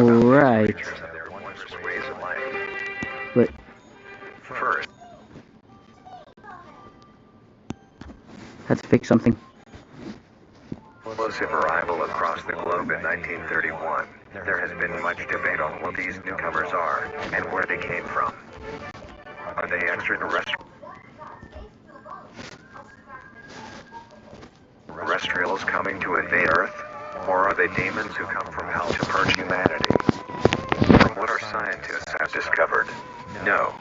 Right. But First, let's fix something. explosive arrival across the globe in 1931. There has been much debate on what these newcomers are and where they came from. Are they extraterrestrials coming to invade Earth? Or are they demons who come from hell to purge humanity? From what our scientists have discovered, no.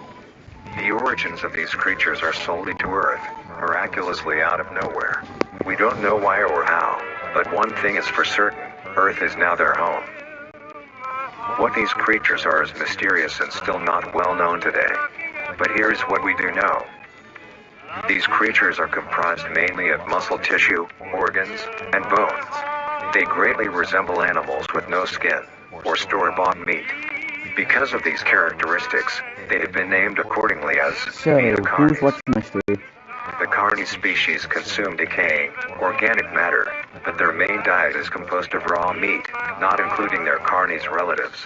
The origins of these creatures are solely to Earth, miraculously out of nowhere. We don't know why or how, but one thing is for certain, Earth is now their home. What these creatures are is mysterious and still not well known today. But here's what we do know. These creatures are comprised mainly of muscle tissue, organs, and bones. They greatly resemble animals with no skin, or store-bought meat. Because of these characteristics, they have been named accordingly as So, vita who's carnis. watching my story? The carnis species consume decaying, organic matter, but their main diet is composed of raw meat, not including their carnis relatives.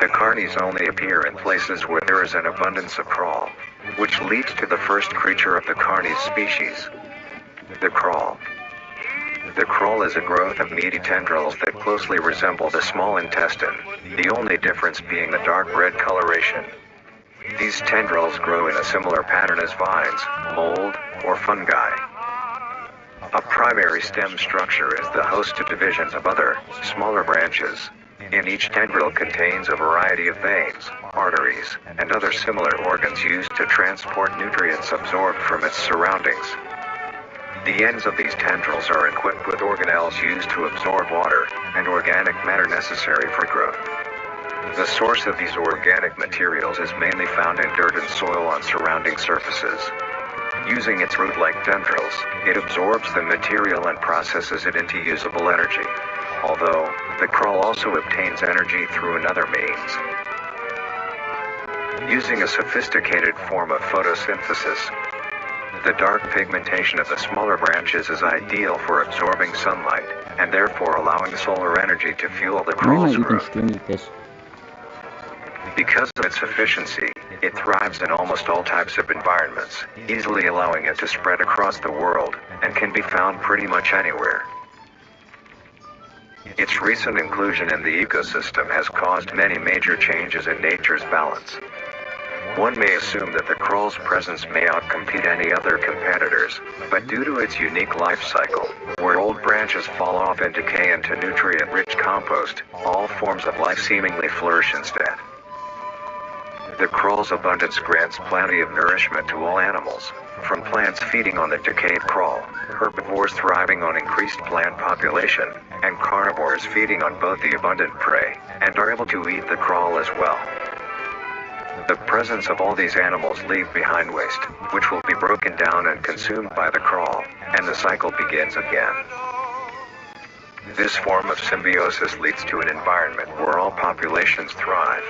The carnis only appear in places where there is an abundance of crawl, which leads to the first creature of the carnis species, the crawl. The crawl is a growth of meaty tendrils that closely resemble the small intestine, the only difference being the dark red coloration. These tendrils grow in a similar pattern as vines, mold, or fungi. A primary stem structure is the host to divisions of other, smaller branches. And each tendril contains a variety of veins, arteries, and other similar organs used to transport nutrients absorbed from its surroundings. The ends of these tendrils are equipped with organelles used to absorb water and organic matter necessary for growth. The source of these organic materials is mainly found in dirt and soil on surrounding surfaces. Using its root-like tendrils, it absorbs the material and processes it into usable energy. Although, the crawl also obtains energy through another means. Using a sophisticated form of photosynthesis, the dark pigmentation of the smaller branches is ideal for absorbing sunlight, and therefore allowing solar energy to fuel the Why am I crawl's even growth. still need this? Because of its efficiency, it thrives in almost all types of environments, easily allowing it to spread across the world, and can be found pretty much anywhere. Its recent inclusion in the ecosystem has caused many major changes in nature's balance. One may assume that the crawl's presence may outcompete any other competitors, but due to its unique life cycle, where old branches fall off and decay into nutrient-rich compost, all forms of life seemingly flourish instead. The crawl's abundance grants plenty of nourishment to all animals, from plants feeding on the decayed crawl, herbivores thriving on increased plant population, and carnivores feeding on both the abundant prey, and are able to eat the crawl as well. The presence of all these animals leave behind waste, which will be broken down and consumed by the crawl, and the cycle begins again. This form of symbiosis leads to an environment where all populations thrive.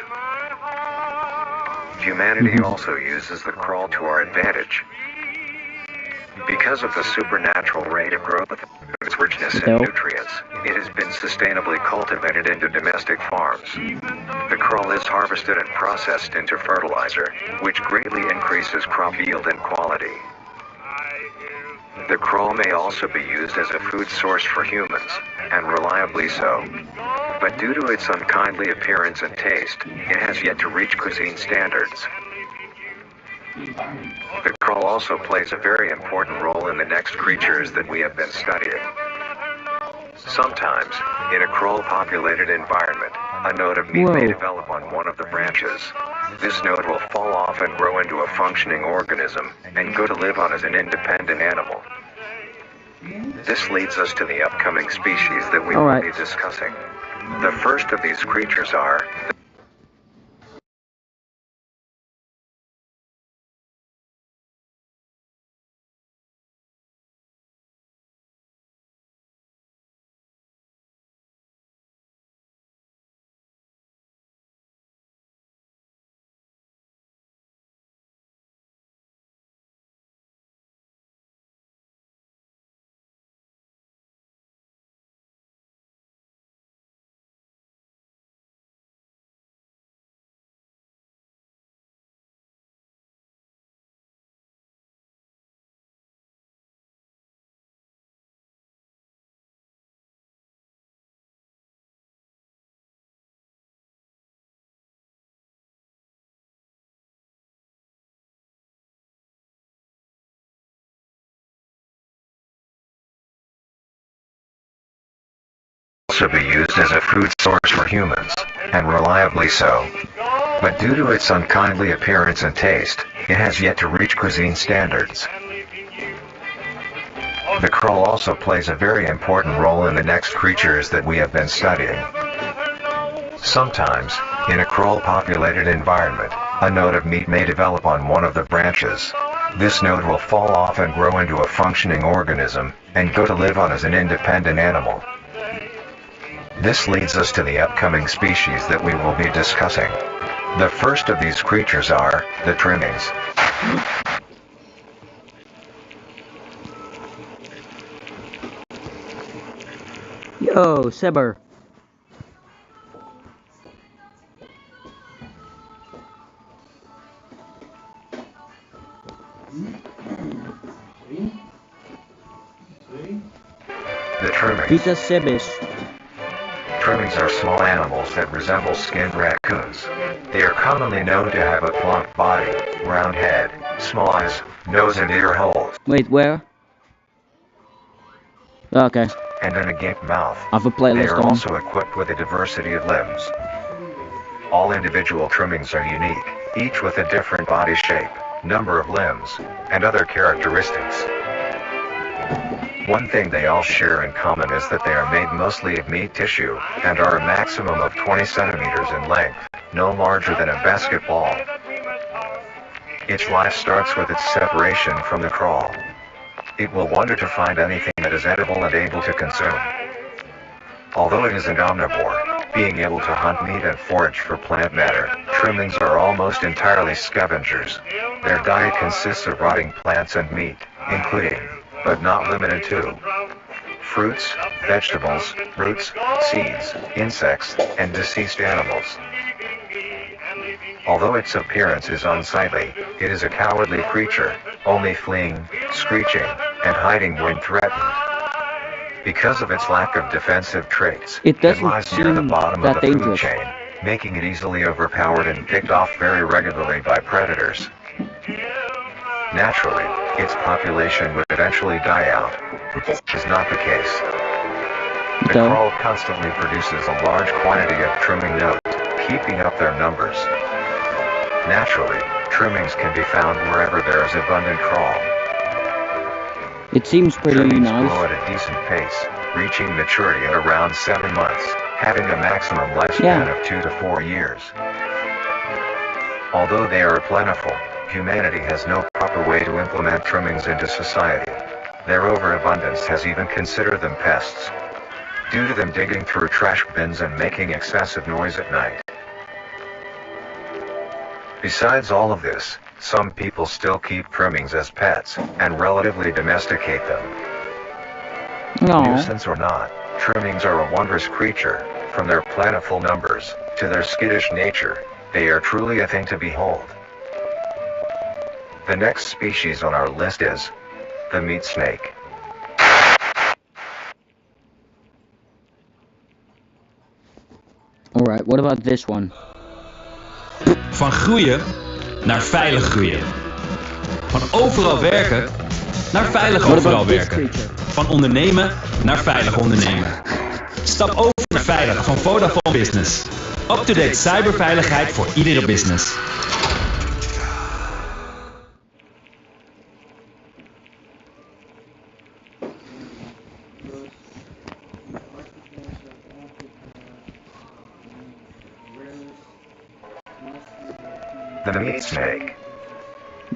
Humanity also uses the crawl to our advantage. Because of the supernatural rate of growth, its richness in nutrients, it has been sustainably cultivated into domestic farms. The crawl is harvested and processed into fertilizer, which greatly increases crop yield and quality. The crawl may also be used as a food source for humans, and reliably so. But due to its unkindly appearance and taste, it has yet to reach cuisine standards. The crawl also plays a very important role in the next creatures that we have been studying. Sometimes, in a crawl-populated environment, a node of meat may develop on one of the branches. This node will fall off and grow into a functioning organism, and go to live on as an independent animal. This leads us to the upcoming species that we will be discussing. The first of these creatures are also be used as a food source for humans, and reliably so. But due to its unkindly appearance and taste, it has yet to reach cuisine standards. The crow also plays a very important role in the next creatures that we have been studying. Sometimes, in a crow-populated environment, a node of meat may develop on one of the branches. This node will fall off and grow into a functioning organism, and go to live on as an independent animal. This leads us to the upcoming species that we will be discussing. The first of these creatures are the trimmings. Yo, Seber. The trimmings. Vita Sebis. Trimmings are small animals that resemble skinned raccoons. They are commonly known to have a plump body, round head, small eyes, nose and ear holes, Wait, where? Okay, and an agape mouth. I have a They playlist are on. also equipped with a diversity of limbs. All individual trimmings are unique, each with a different body shape, number of limbs, and other characteristics. One thing they all share in common is that they are made mostly of meat tissue, and are a maximum of 20 centimeters in length, no larger than a basketball. Its life starts with its separation from the crawl. It will wonder to find anything that is edible and able to consume. Although it is an omnivore, being able to hunt meat and forage for plant matter, trimmings are almost entirely scavengers. Their diet consists of rotting plants and meat, including, but not limited to, fruits, vegetables, roots, seeds, insects, and deceased animals. Although its appearance is unsightly, it is a cowardly creature, only fleeing, screeching, and hiding when threatened. Because of its lack of defensive traits, It doesn't lies near the seem bottom that of the food dangerous. chain, making it easily overpowered and picked off very regularly by predators. Naturally, its population would eventually die out. This is not the case. The Okay. crawl constantly produces a large quantity of trimming nodes, keeping up their numbers. Naturally, trimmings can be found wherever there is abundant crawl. It seems pretty Trimmings nice. grow at a decent pace, reaching maturity at around 7 months, having a maximum lifespan of 2 to 4 years. Although they are plentiful, humanity has no proper way to implement trimmings into society. Their overabundance has even considered them pests, due to them digging through trash bins and making excessive noise at night. Besides all of this, some people still keep trimmings as pets, and relatively domesticate them. No. Nuisance or not, trimmings are a wondrous creature. From their plentiful numbers, to their skittish nature, they are truly a thing to behold. The next species on our list is the meat snake. Alright, what about this one? Van groeien naar veilig groeien. Van overal werken naar veilig What overal about this werken. creature? Van ondernemen naar veilig ondernemen. Stap over naar veilig van Vodafone Business. Up-to-date cyberveiligheid voor iedere business. The meat snake.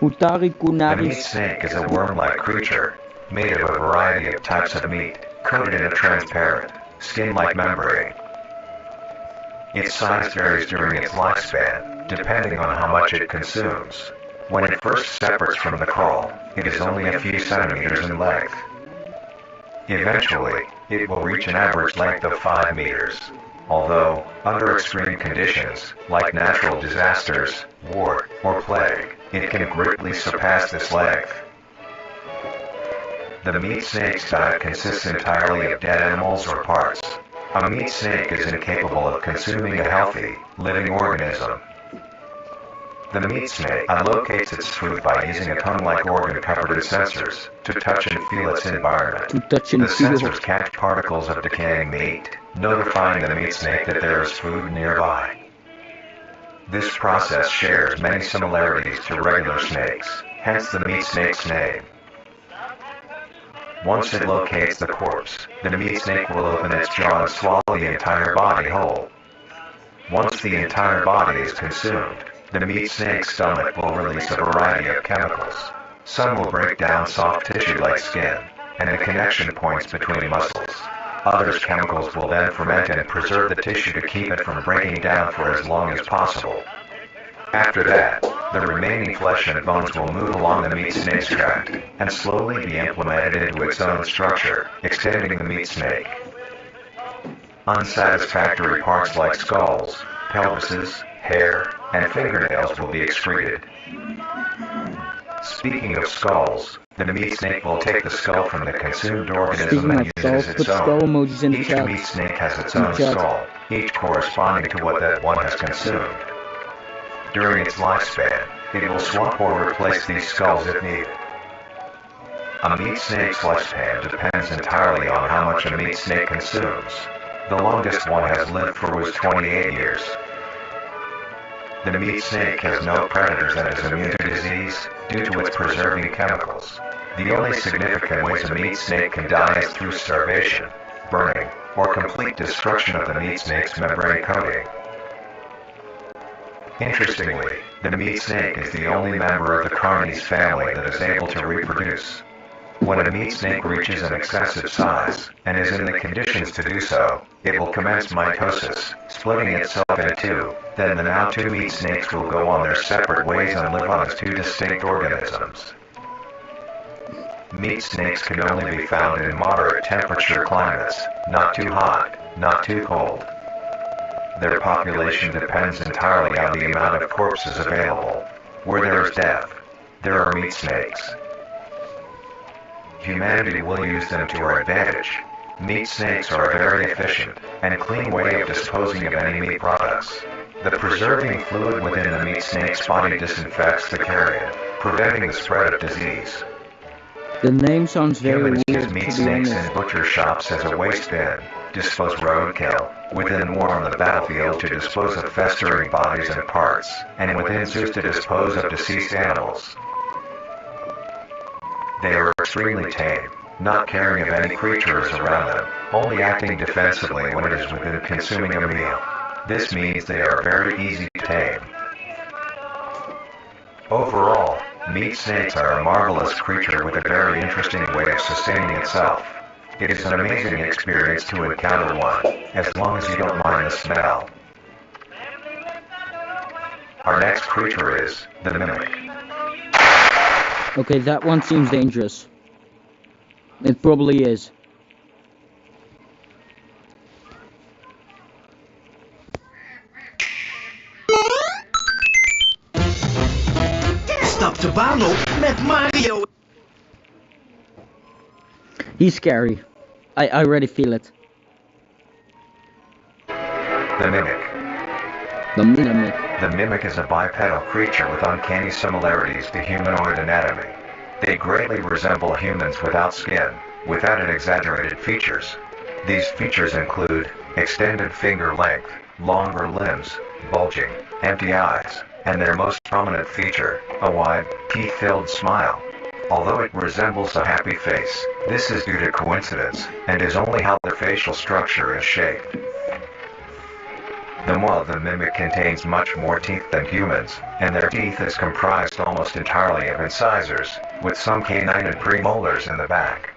Mutari The meat kunaris. snake is a worm-like creature, made of a variety of types of meat, coated in a transparent, skin-like membrane. Its size varies during its lifespan, depending on how much it consumes. When it first separates from the crawl, it is only a few centimeters in length. Eventually, it will reach an average length of 5 meters. Although, under extreme conditions, like natural disasters, war, or plague, it can greatly surpass this length. The meat snake's diet consists entirely of dead animals or parts. A meat snake is incapable of consuming a healthy, living organism. The meat snake locates its food by using a tongue-like organ covered in sensors to touch and feel its environment. To touch and The feel. sensors catch particles of decaying meat, notifying the meat snake that there is food nearby. This process shares many similarities to regular snakes, hence the meat snake's name. Once it locates the corpse, the meat snake will open its jaw and swallow the entire body whole. Once the entire body is consumed, the meat snake's stomach will release a variety of chemicals. Some will break down soft tissue like skin, and the connection points between muscles. Other chemicals will then ferment and preserve the tissue to keep it from breaking down for as long as possible. After that, the remaining flesh and bones will move along the meat snake's tract and slowly be implemented into its own structure, extending the meat snake. Unsatisfactory parts like skulls, pelvises, hair, and fingernails will be excreted. Speaking of skulls, the meat snake will take the skull from the consumed organism Speaking and of use it skulls, as put its skull own. emojis in the Each chat. meat snake has its In own chat. skull, each corresponding to what that one has consumed. During its lifespan, it will swap or replace these skulls if needed. A meat snake's lifespan depends entirely on how much a meat snake consumes. The longest one has lived for was 28 years. The meat snake has no predators and is immune to disease due to its preserving chemicals. The only significant ways a meat snake can die is through starvation, burning, or complete destruction of the meat snake's membrane coating. Interestingly, the meat snake is the only member of the carnis family that is able to reproduce. When a meat snake reaches an excessive size, and is in the conditions to do so, it will commence mitosis, splitting itself in two. Then the now two meat snakes will go on their separate ways and live on as two distinct organisms. Meat snakes can only be found in moderate temperature climates, not too hot, not too cold. Their population depends entirely on the amount of corpses available. Where there is death, there are meat snakes. Humanity will use them to our advantage. Meat snakes are a very efficient and clean way of disposing of any meat products. The preserving fluid within the meat snake's body disinfects the carrion, preventing the spread of disease. The name sounds very Humans weird, use meat to be snakes honest. in butcher shops as a waste bin, dispose roadkill, within war on the battlefield to dispose of festering bodies and parts, and within zoos to dispose of deceased animals. They are extremely tame, not caring if any creatures around them, only acting defensively when it is within consuming a meal. This means they are very easy to tame. Overall, meat snakes are a marvelous creature with a very interesting way of sustaining itself. It is an amazing experience to encounter one, as long as you don't mind the smell. Our next creature is the mimic. Okay, that one seems dangerous. It probably is. Stap de baan op met Mario. He's scary. I already feel it. The mimic. The mimic. The mimic is a bipedal creature with uncanny similarities to humanoid anatomy. They greatly resemble humans without skin, with added exaggerated features. These features include extended finger length, longer limbs, bulging, empty eyes, and their most prominent feature, a wide, teeth-filled smile. Although it resembles a happy face, this is due to coincidence, and is only how their facial structure is shaped. The maw of the mimic contains much more teeth than humans, and their teeth is comprised almost entirely of incisors, with some canine and premolars in the back.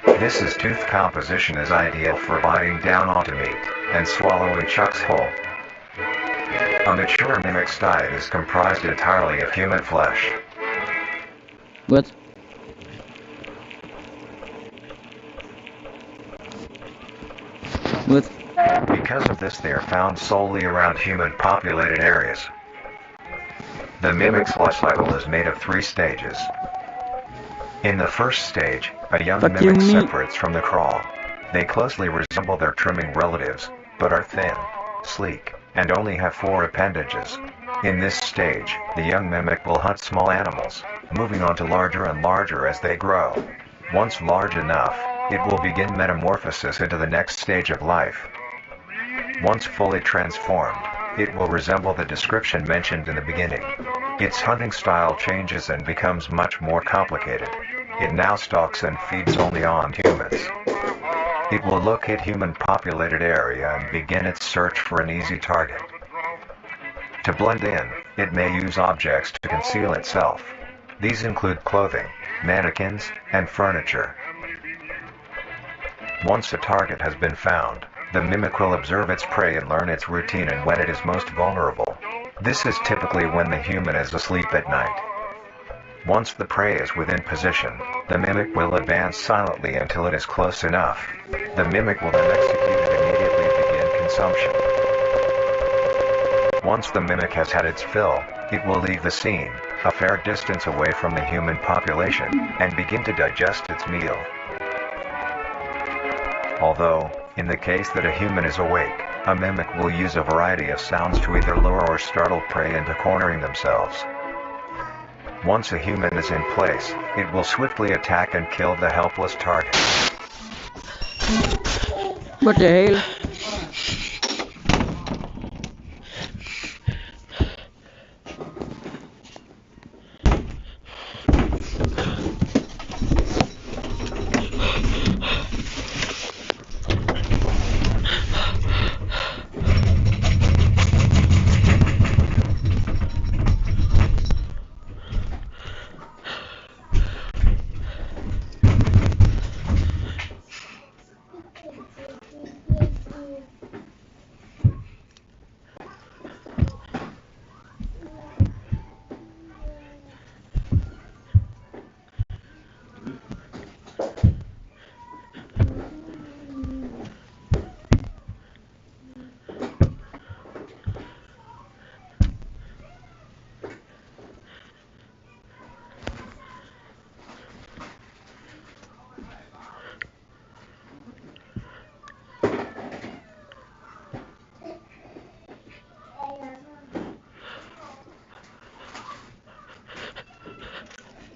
This tooth composition is ideal for biting down onto meat and swallowing chunks whole. A mature mimic's diet is comprised entirely of human flesh. What? What? Because of this, they are found solely around human-populated areas. The mimic's life cycle is made of 3 stages. In the first stage, a young Fuck you, mimic me. separates from the crawl. They closely resemble their trimming relatives, but are thin, sleek, and only have 4 appendages. In this stage, the young mimic will hunt small animals, moving on to larger and larger as they grow. Once large enough, it will begin metamorphosis into the next stage of life. Once fully transformed, it will resemble the description mentioned in the beginning. Its hunting style changes and becomes much more complicated. It now stalks and feeds only on humans. It will locate human-populated area and begin its search for an easy target. To blend in, it may use objects to conceal itself. These include clothing, mannequins, and furniture. Once a target has been found, the mimic will observe its prey and learn its routine and when it is most vulnerable. This is typically when the human is asleep at night. Once the prey is within position, the mimic will advance silently until it is close enough. The mimic will then execute and immediately begin consumption. Once the mimic has had its fill, it will leave the scene, a fair distance away from the human population, and begin to digest its meal. Although, in the case that a human is awake, a mimic will use a variety of sounds to either lure or startle prey into cornering themselves. Once a human is in place, it will swiftly attack and kill the helpless target. What the hell?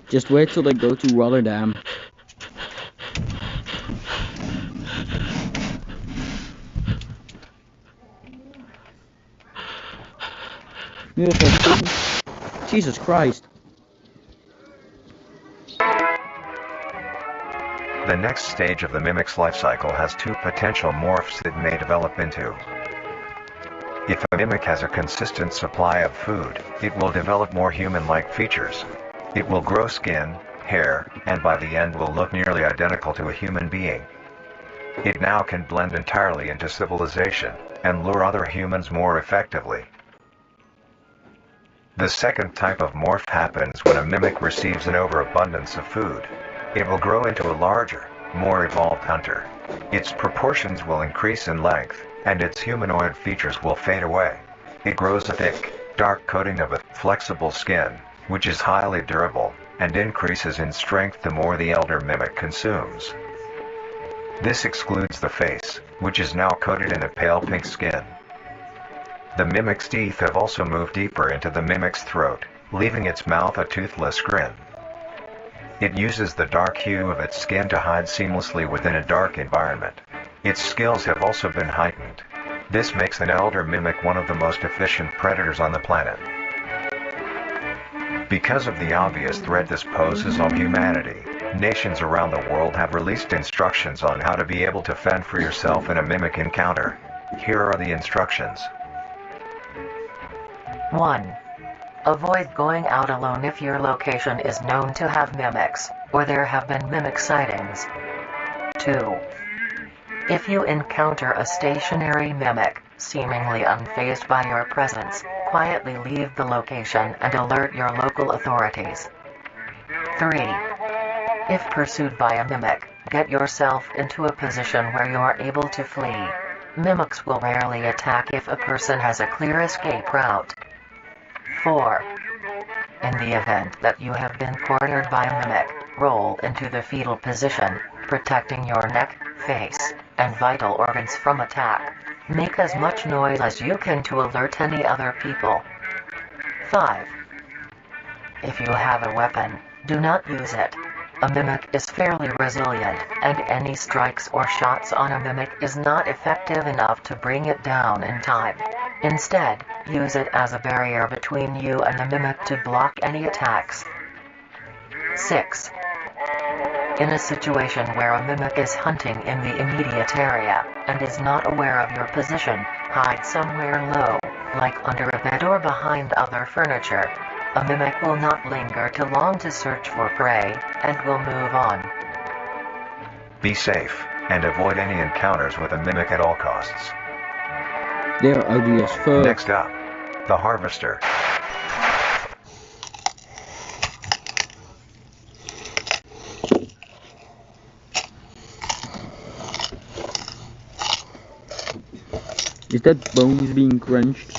Just wait till they go to Rotterdam. Jesus Christ. The next stage of the mimic's life cycle has 2 potential morphs it may develop into. If a mimic has a consistent supply of food, it will develop more human-like features. It will grow skin, hair, and by the end will look nearly identical to a human being. It now can blend entirely into civilization, and lure other humans more effectively. The second type of morph happens when a mimic receives an overabundance of food. It will grow into a larger, more evolved hunter. Its proportions will increase in length, and its humanoid features will fade away. It grows a thick, dark coating of a flexible skin, which is highly durable, and increases in strength the more the elder mimic consumes. This excludes the face, which is now coated in a pale pink skin. The mimic's teeth have also moved deeper into the mimic's throat, leaving its mouth a toothless grin. It uses the dark hue of its skin to hide seamlessly within a dark environment. Its skills have also been heightened. This makes an elder mimic one of the most efficient predators on the planet. Because of the obvious threat this poses on humanity, nations around the world have released instructions on how to be able to fend for yourself in a mimic encounter. Here are the instructions. 1. Avoid going out alone if your location is known to have mimics, or there have been mimic sightings. 2. If you encounter a stationary mimic, seemingly unfazed by your presence, quietly leave the location and alert your local authorities. 3. If pursued by a mimic, get yourself into a position where you are able to flee. Mimics will rarely attack if a person has a clear escape route. 4. In the event that you have been cornered by a mimic, roll into the fetal position, protecting your neck, face, and vital organs from attack. Make as much noise as you can to alert any other people. 5. If you have a weapon, do not use it. A mimic is fairly resilient, and any strikes or shots on a mimic is not effective enough to bring it down in time. Instead, use it as a barrier between you and the mimic to block any attacks. 6. In a situation where a mimic is hunting in the immediate area, and is not aware of your position, hide somewhere low, like under a bed or behind other furniture. A mimic will not linger too long to search for prey, and will move on. Be safe, and avoid any encounters with a mimic at all costs. They're ugly as fuck. Next up, the harvester. Is that bones being crunched?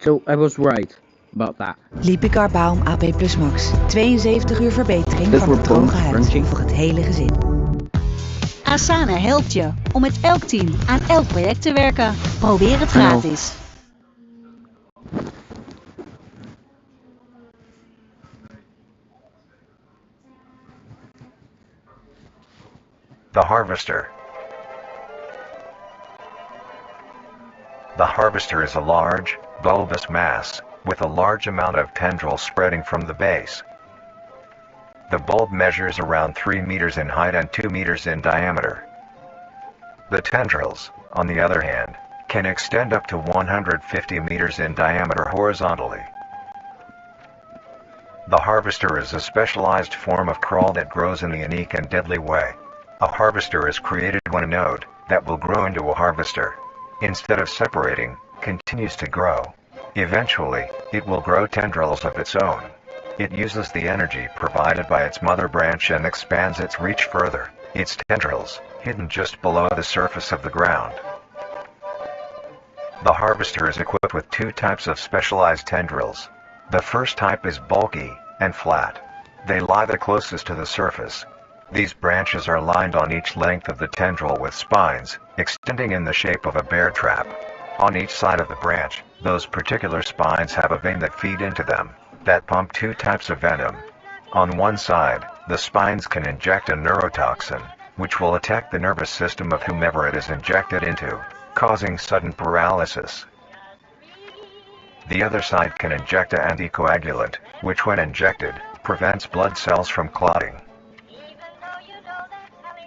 So I was right about that. Liepikarbaum AP Plus Max. 72 uur verbetering Dat van de wordt droge bone huid crunching. voor het hele gezin. Asana helpt je om met elk team aan elk project te werken. Probeer het Nou. gratis. The harvester. The harvester is a large, bulbous mass, with a large amount of tendrils spreading from the base. The bulb measures around 3 meters in height and 2 meters in diameter. The tendrils, on the other hand, can extend up to 150 meters in diameter horizontally. The harvester is a specialized form of crawl that grows in the unique and deadly way. A harvester is created when a node, that will grow into a harvester, instead of separating, continues to grow. Eventually, it will grow tendrils of its own. It uses the energy provided by its mother branch and expands its reach further, its tendrils, hidden just below the surface of the ground. The harvester is equipped with 2 types of specialized tendrils. The first type is bulky and flat. They lie the closest to the surface. These branches are lined on each length of the tendril with spines, extending in the shape of a bear trap. On each side of the branch, those particular spines have a vein that feed into them, that pump 2 types of venom. On one side, the spines can inject a neurotoxin, which will attack the nervous system of whomever it is injected into, causing sudden paralysis. The other side can inject an anticoagulant, which when injected, prevents blood cells from clotting.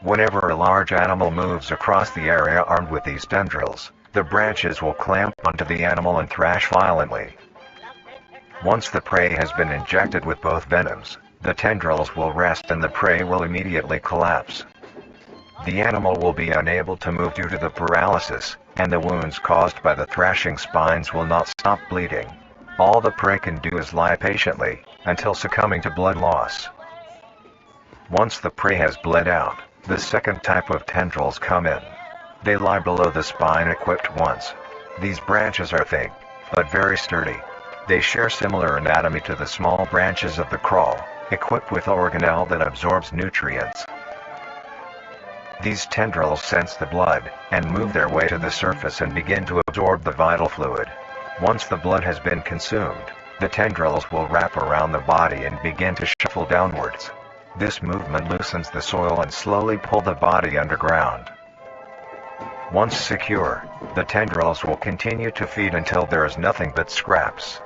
Whenever a large animal moves across the area armed with these tendrils, the branches will clamp onto the animal and thrash violently. Once the prey has been injected with both venoms, the tendrils will rest and the prey will immediately collapse. The animal will be unable to move due to the paralysis, and the wounds caused by the thrashing spines will not stop bleeding. All the prey can do is lie patiently, until succumbing to blood loss. Once the prey has bled out, the second type of tendrils come in. They lie below the spine equipped once. These branches are thick, but very sturdy. They share similar anatomy to the small branches of the crawl, equipped with organelle that absorbs nutrients. These tendrils sense the blood, and move their way to the surface and begin to absorb the vital fluid. Once the blood has been consumed, the tendrils will wrap around the body and begin to shuffle downwards. This movement loosens the soil and slowly pull the body underground. Once secure, the tendrils will continue to feed until there is nothing but scraps.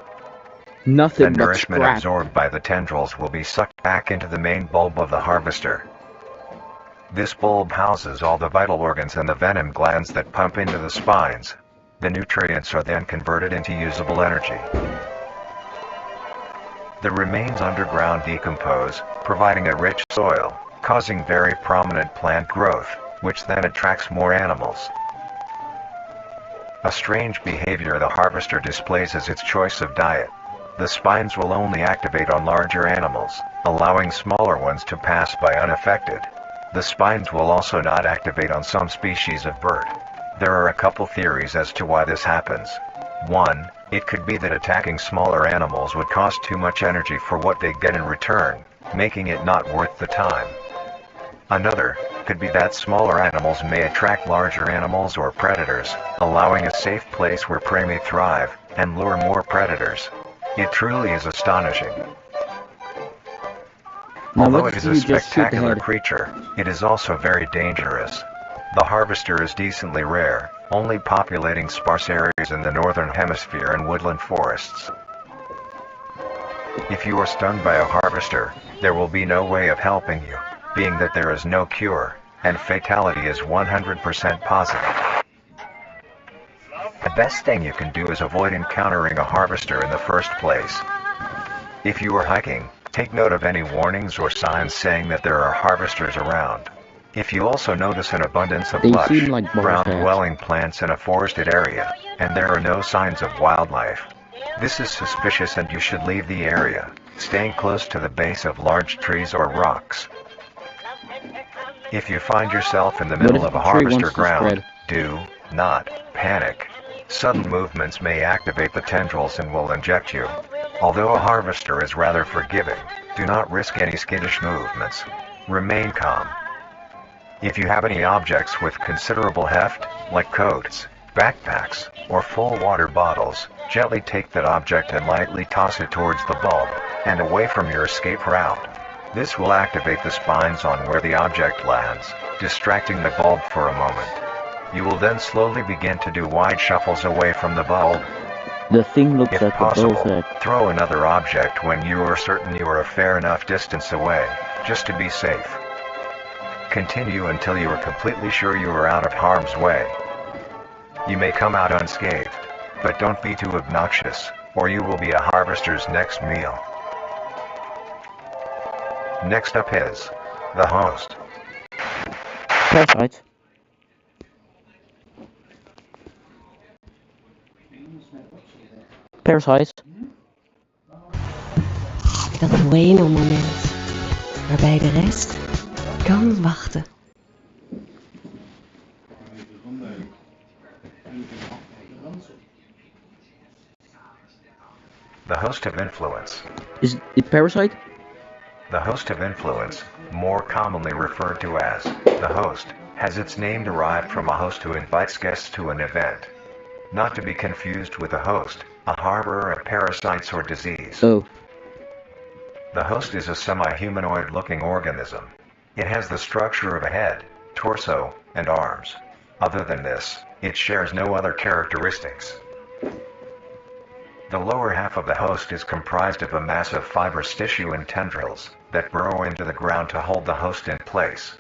Nothing The but nourishment scrap. absorbed by the tendrils will be sucked back into the main bulb of the harvester. This bulb houses all the vital organs and the venom glands that pump into the spines. The nutrients are then converted into usable energy. The remains underground decompose, providing a rich soil, causing very prominent plant growth, which then attracts more animals. A strange behavior the harvester displays is its choice of diet. The spines will only activate on larger animals, allowing smaller ones to pass by unaffected. The spines will also not activate on some species of bird. There are a couple theories as to why this happens. One, it could be that attacking smaller animals would cost too much energy for what they get in return, making it not worth the time. Another could be that smaller animals may attract larger animals or predators, allowing a safe place where prey may thrive and lure more predators. It truly is astonishing. Now Although what it is if a you just shoot the spectacular head? creature, it is also very dangerous. The harvester is decently rare, only populating sparse areas in the northern hemisphere and woodland forests. If you are stung by a harvester, there will be no way of helping you, being that there is no cure, and fatality is 100% positive. The best thing you can do is avoid encountering a harvester in the first place. If you are hiking, take note of any warnings or signs saying that there are harvesters around. If you also notice an abundance of They lush, seem like boss hats. ground-dwelling plants in a forested area, and there are no signs of wildlife, this is suspicious and you should leave the area, staying close to the base of large trees or rocks. If you find yourself in the What middle if of a the tree harvester wants to ground, spread? do not panic. Sudden movements may activate the tendrils and will inject you. Although a harvester is rather forgiving, do not risk any skittish movements. Remain calm. If you have any objects with considerable heft, like coats, backpacks, or full water bottles, gently take that object and lightly toss it towards the bulb, and away from your escape route. This will activate the spines on where the object lands, distracting the bulb for a moment. You will then slowly begin to do wide shuffles away from the bulb. The thing looks If like a possible, bull's head. throw another object when you are certain you are a fair enough distance away, just to be safe. Continue until you are completely sure you are out of harm's way. You may come out unscathed, but don't be too obnoxious, or you will be a harvester's next meal. Next up is the host. Parasite. Parasite. Dat bueno moment, waarbij de rest kan wachten. The host of influence. Is it Parasite? The host of influence, more commonly referred to as the host, has its name derived from a host who invites guests to an event. Not to be confused with a host, a harborer of parasites or disease. Oh. The host is a semi-humanoid looking organism. It has the structure of a head, torso, and arms. Other than this, it shares no other characteristics. The lower half of the host is comprised of a mass of fibrous tissue and tendrils that burrow into the ground to hold the host in place.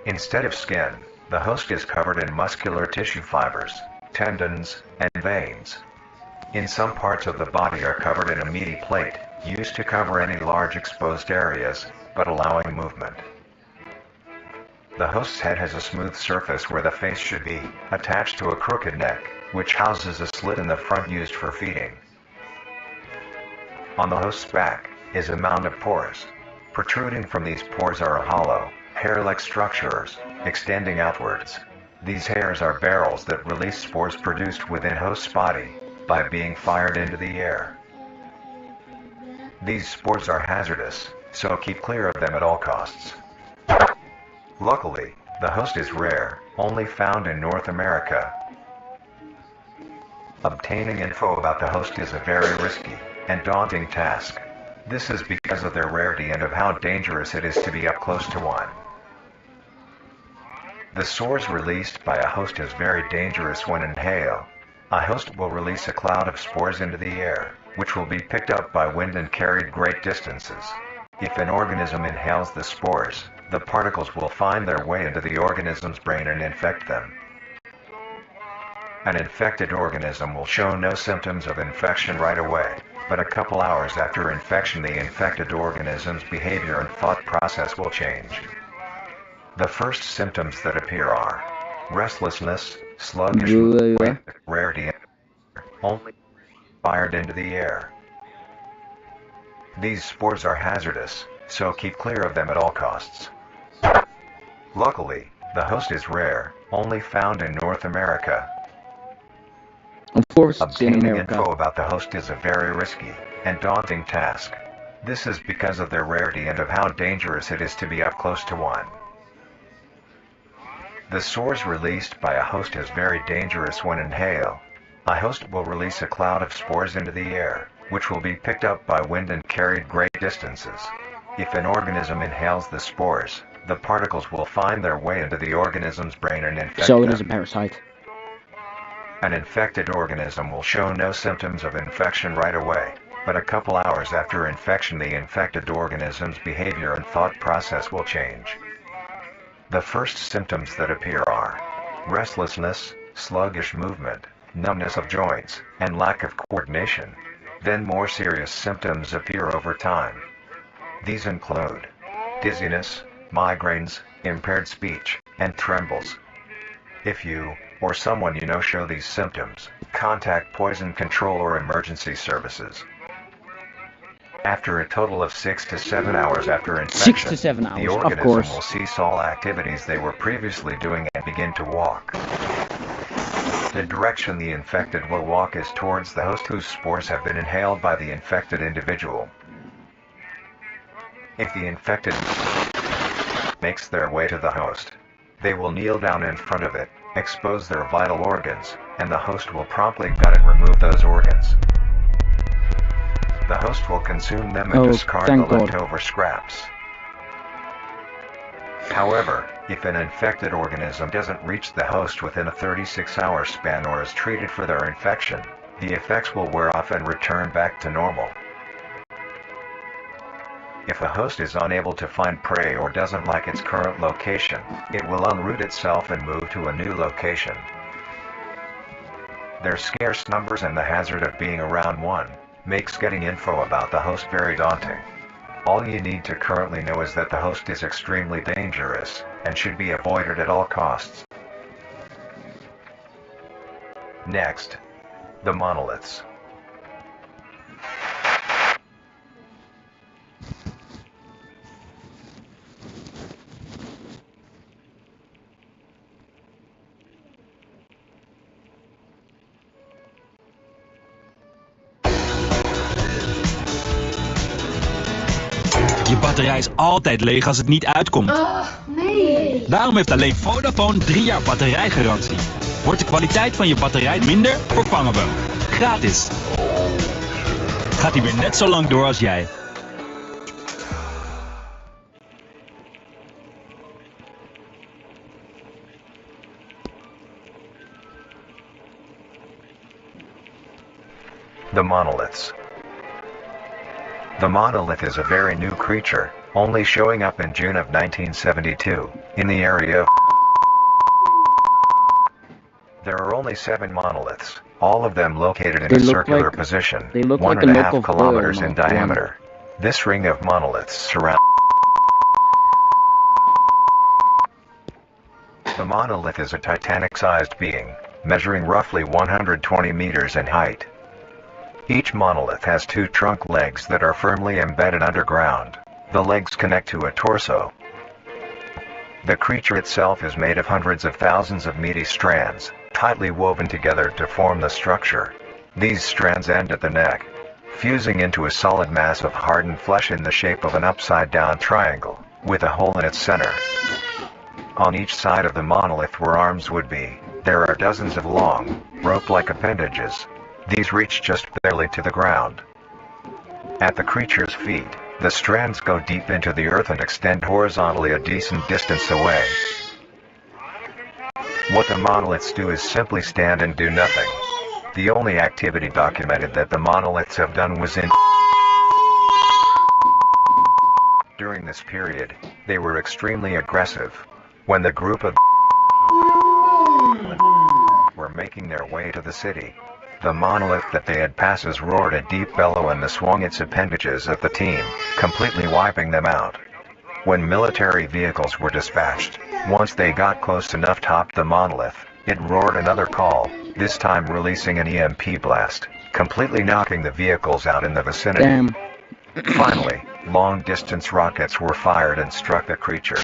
Instead of skin, the host is covered in muscular tissue fibers, tendons, and veins. In some parts of the body are covered in a meaty plate, used to cover any large exposed areas, but allowing movement. The host's head has a smooth surface where the face should be, attached to a crooked neck, which houses a slit in the front used for feeding. On the host's back is a mound of pores. Protruding from these pores are hollow, hair-like structures, extending outwards. These hairs are barrels that release spores produced within host's body, by being fired into the air. These spores are hazardous, so keep clear of them at all costs. Luckily, the host is rare, only found in North America. Obtaining info about the host is a very risky and daunting task. This is because of their rarity and of how dangerous it is to be up close to one. The spores released by a host is very dangerous when inhaled. A host will release a cloud of spores into the air, which will be picked up by wind and carried great distances. If an organism inhales the spores, the particles will find their way into the organism's brain and infect them. An infected organism will show no symptoms of infection right away, but a couple hours after infection the infected organism's behavior and thought process will change. The first symptoms that appear are restlessness, sluggishness, rarity, only fired into the air. These spores are hazardous, so keep clear of them at all costs. Luckily, the host is rare, only found in North America. Of course, it's in Obtaining America. info about the host is a very risky and daunting task. This is because of their rarity and of how dangerous it is to be up close to one. The spores released by a host is very dangerous when inhaled. A host will release a cloud of spores into the air, which will be picked up by wind and carried great distances. If an organism inhales the spores, the particles will find their way into the organism's brain and infect So them. it is a parasite. An infected organism will show no symptoms of infection right away, but a couple hours after infection the infected organism's behavior and thought process will change. The first symptoms that appear are restlessness, sluggish movement, numbness of joints, and lack of coordination. Then more serious symptoms appear over time. These include dizziness, migraines, impaired speech, and trembles. If you, or someone you know show these symptoms, contact poison control or emergency services. After a total of 6 to 7 hours after infection, 6 to 7 hours, the of organism course. will cease all activities they were previously doing and begin to walk. The direction the infected will walk is towards the host whose spores have been inhaled by the infected individual. If the infected makes their way to the host, they will kneel down in front of it, expose their vital organs, and the host will promptly gut and remove those organs. The host will consume them and Oh, discard the thank God. leftover scraps. However, if an infected organism doesn't reach the host within a 36-hour span or is treated for their infection, the effects will wear off and return back to normal. If a host is unable to find prey or doesn't like its current location, it will unroot itself and move to a new location. Their scarce numbers and the hazard of being around one makes getting info about the host very daunting. All you need to currently know is that the host is extremely dangerous and should be avoided at all costs. Next, the monoliths. Je batterij is altijd leeg als het niet uitkomt. Nee. Daarom heeft alleen Vodafone 3 jaar batterijgarantie. Wordt de kwaliteit van je batterij minder, vervangen we hem. Gratis. Gaat hij weer net zo lang door als jij. The monoliths. The monolith is a very new creature, only showing up in June of 1972, in the area of. There are only 7 monoliths, all of them located in They a look circular like- position, they look like a 1.5 loaf of oil, kilometers in not diameter. This ring of monoliths surrounds. The monolith is a Titanic-sized being, measuring roughly 120 meters in height. Each monolith has 2 trunk legs that are firmly embedded underground. The legs connect to a torso. The creature itself is made of hundreds of thousands of meaty strands, tightly woven together to form the structure. These strands end at the neck, fusing into a solid mass of hardened flesh in the shape of an upside-down triangle, with a hole in its center. On each side of the monolith where arms would be, there are dozens of long, rope-like appendages. These reach just barely to the ground. At the creature's feet, the strands go deep into the earth and extend horizontally a decent distance away. What the monoliths do is simply stand and do nothing. The only activity documented that the monoliths have done was in. During this period, they were extremely aggressive. When the group of were making their way to the city, the monolith that they had passes roared a deep bellow and swung its appendages at the team, completely wiping them out. When military vehicles were dispatched, once they got close enough to top the monolith, it roared another call, this time releasing an EMP blast, completely knocking the vehicles out in the vicinity. Damn. Finally, long-distance rockets were fired and struck the creature.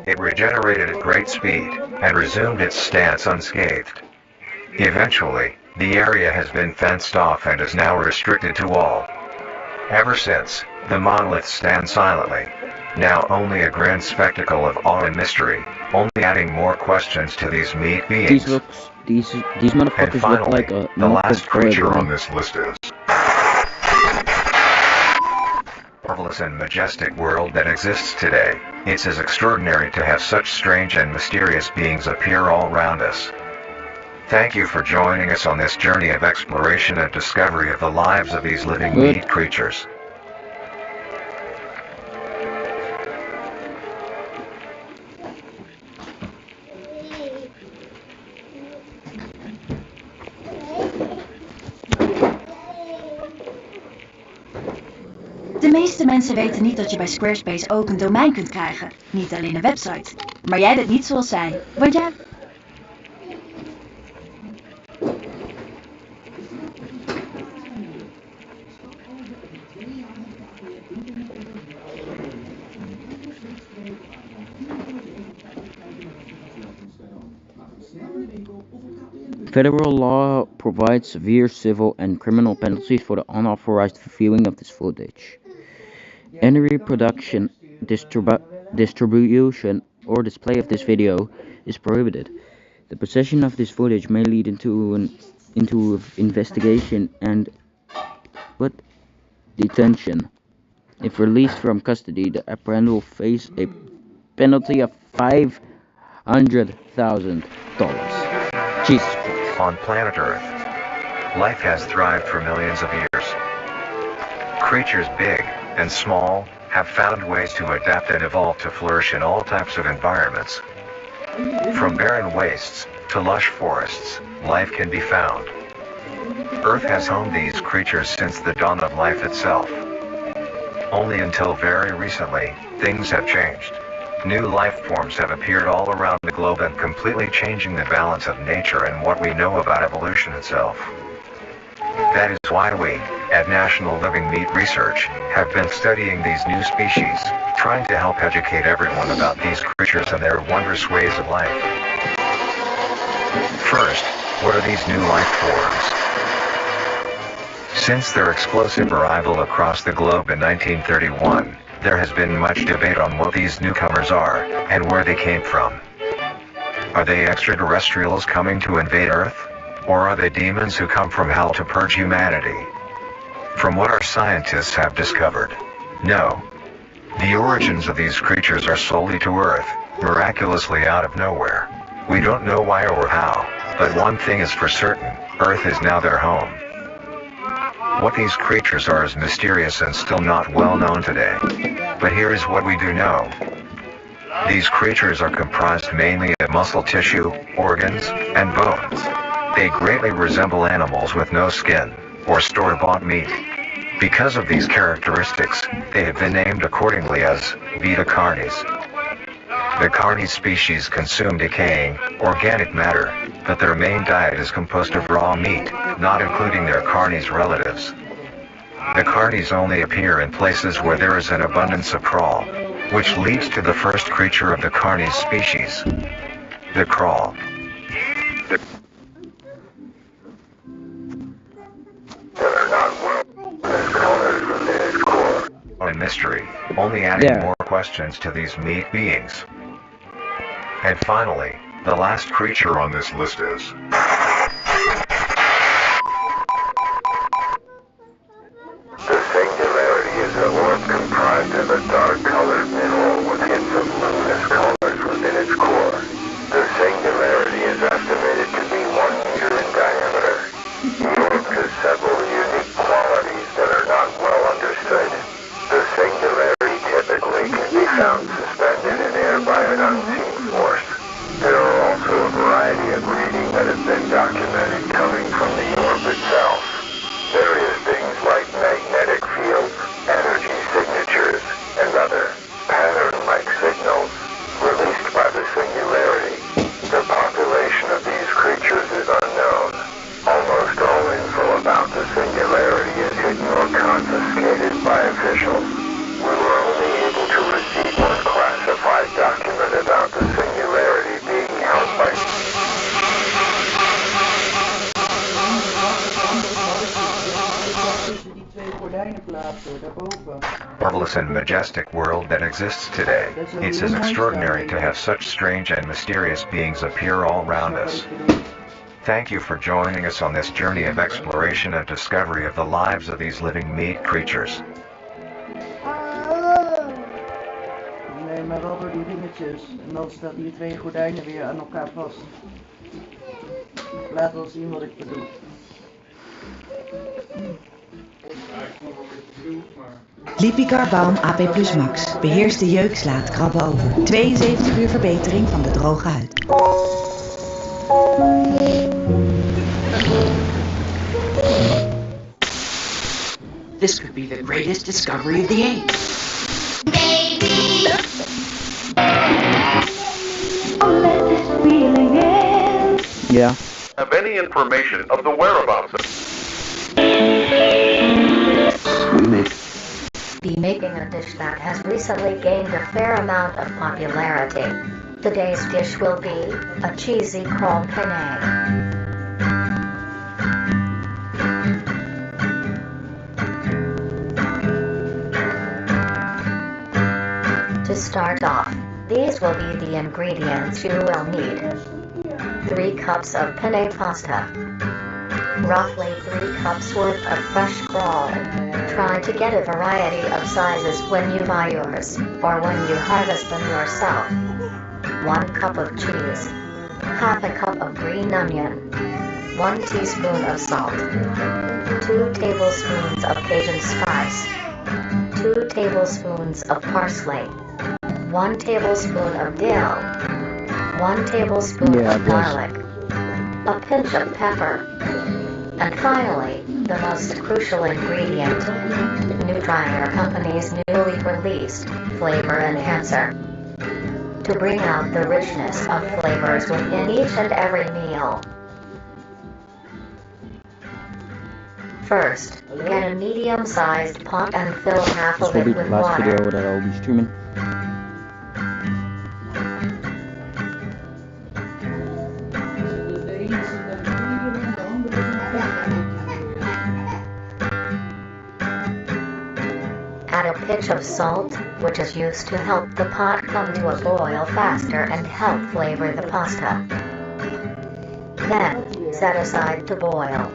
It regenerated at great speed and resumed its stance unscathed. Eventually, the area has been fenced off and is now restricted to all. Ever since, the monolith stands silently, now only a grand spectacle of awe and mystery, only adding more questions to these meat beings. These And motherfuckers look finally, like a the last knockoff creature bird. on this list is marvelous and majestic world that exists today. It's as extraordinary to have such strange and mysterious beings appear all around us. Thank you for joining us on this journey of exploration and discovery of the lives of these living meat creatures. De meeste mensen weten niet dat je bij Squarespace ook een domein kunt krijgen. Niet alleen een website. Maar jij bent niet zoals zij. Want jij... Federal law provides severe civil and criminal penalties for the unauthorized viewing of this footage. Any reproduction, distribution, or display of this video is prohibited. The possession of this footage may lead into investigation and detention. If released from custody, the appellant will face a penalty of $500,000. Jesus Christ. On planet Earth, life has thrived for millions of years. Creatures big and small have found ways to adapt and evolve to flourish in all types of environments. From barren wastes to lush forests, life can be found. Earth has homed these creatures since the dawn of life itself. Only until very recently, things have changed. New life forms have appeared all around the globe and completely changing the balance of nature and what we know about evolution itself. That is why we, at National Living Meat Research, have been studying these new species, trying to help educate everyone about these creatures and their wondrous ways of life. First, what are these new life forms? Since their explosive arrival across the globe in 1931, there has been much debate on what these newcomers are, and where they came from. Are they extraterrestrials coming to invade Earth? Or are they demons who come from hell to purge humanity? From what our scientists have discovered, no. The origins of these creatures are solely to Earth, miraculously out of nowhere. We don't know why or how, but one thing is for certain, Earth is now their home. What these creatures are is mysterious and still not well known today. But here is what we do know. These creatures are comprised mainly of muscle tissue, organs, and bones. They greatly resemble animals with no skin, or store-bought meat. Because of these characteristics, they have been named accordingly as vita carnis. The carnis species consume decaying, organic matter, but their main diet is composed of raw meat, not including their carnis relatives. The carnis only appear in places where there is an abundance of crawl, which leads to the first creature of the carnis species, the crawl. And mystery, only adding more questions to these meat beings. And finally, the last creature on this list is the singularity is an orb comprised of a dark-colored mineral with hints of luminous colors within its core. The singularity is estimated to be 1 meter in diameter. The orb has several unique qualities that are not well understood. The singularity typically can be found suspended in air by an unseen force. There are also a variety of readings that have been done marvelous and majestic world that exists today. It's as extraordinary to have such strange and mysterious beings appear all around us. Thank you for joining us on this journey of exploration and discovery of the lives of these living meat creatures. Nee, maar wel door die ringetjes. En dan staan die twee gordijnen weer aan elkaar vast. Laat wel zien wat ik bedoel. Lipicar Balm AP Plus Max beheerst de jeuk, slaat krabben over. 72 uur verbetering van de droge huid. This could be the greatest discovery of the age. Yeah. Have any information of the whereabouts of... Be making a dish that has recently gained a fair amount of popularity. Today's dish will be a cheesy crawl penne. To start off, these will be the ingredients you will need. 3 cups of penne pasta. Roughly 3 cups worth of fresh crawl. Try to get a variety of sizes when you buy yours, or when you harvest them yourself. 1 cup of cheese. Half a cup of green onion. 1 teaspoon of salt. 2 tablespoons of Cajun spice. 2 tablespoons of parsley. 1 tablespoon of dill. 1 tablespoon of garlic. A pinch of pepper. And finally, the most crucial ingredient, Nutrier Company's newly released Flavor Enhancer. To bring out the richness of flavors within each and every meal. First, get a medium-sized pot and fill half This of will it be the with last water. video that I'll be streaming. Add a pinch of salt, which is used to help the pot come to a boil faster and help flavor the pasta. Then, set aside to boil.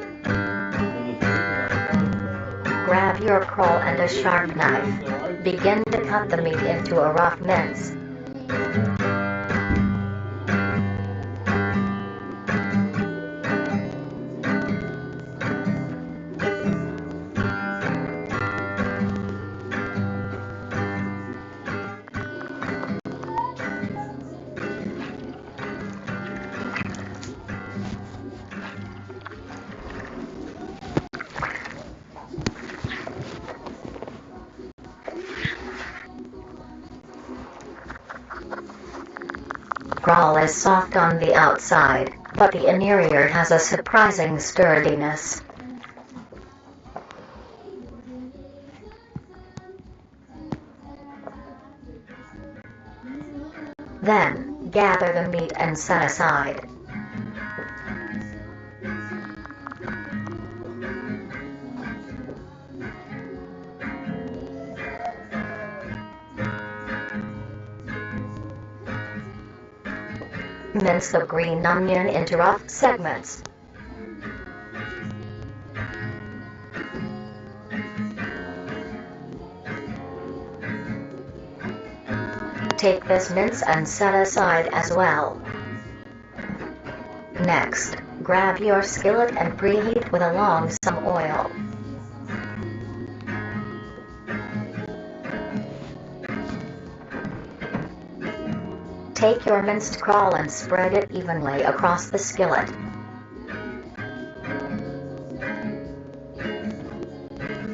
Grab your crawl and a sharp knife. Begin to cut the meat into a rough mince. Crawl is soft on the outside, but the interior has a surprising sturdiness. Then, gather the meat and set aside. Mince the green onion into rough segments. Take this mince and set aside as well. Next, grab your skillet and preheat with along some oil. Take your minced crawl and spread it evenly across the skillet.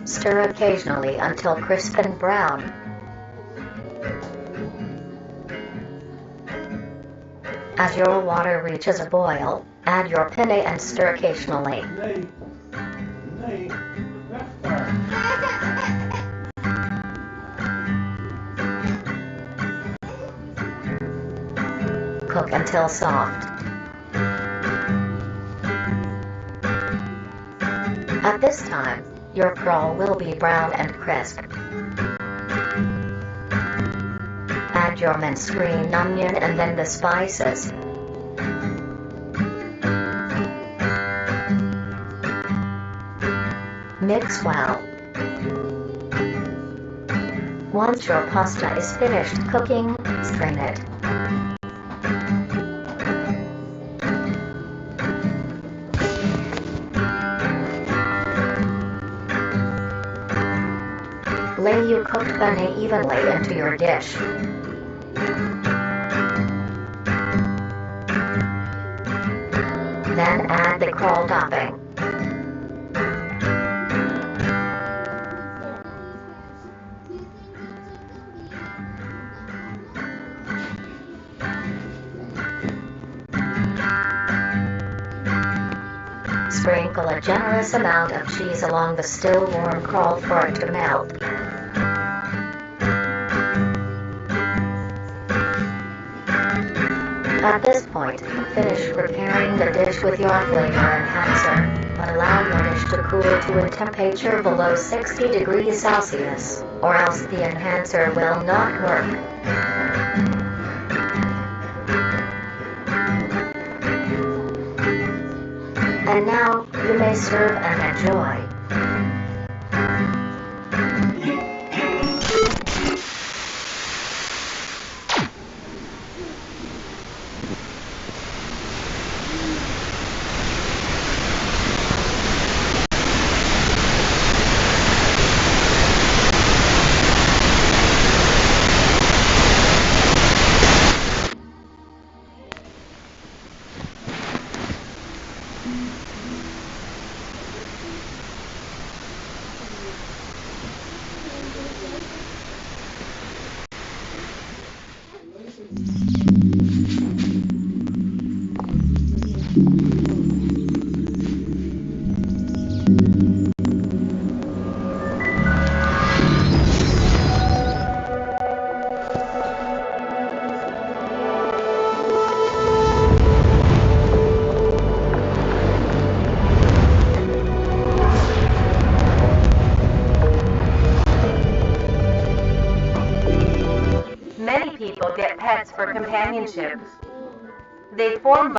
Stir occasionally until crisp and brown. As your water reaches a boil, add your penne and stir occasionally. Cook until soft. At this time, Your crawl will be brown and crisp. Add your minced green onion and then the spices. Mix well. Once your pasta is finished cooking, strain it. Lay your cooked penne evenly into your dish. Then add the crawl topping. Sprinkle a generous amount of cheese along the still warm crawl for it to melt. At this point, finish preparing the dish with your flavor enhancer, but allow your dish to cool to a temperature below 60 degrees Celsius, or else the enhancer will not work. And now, you may serve and enjoy. Many people get pets for companionship. They form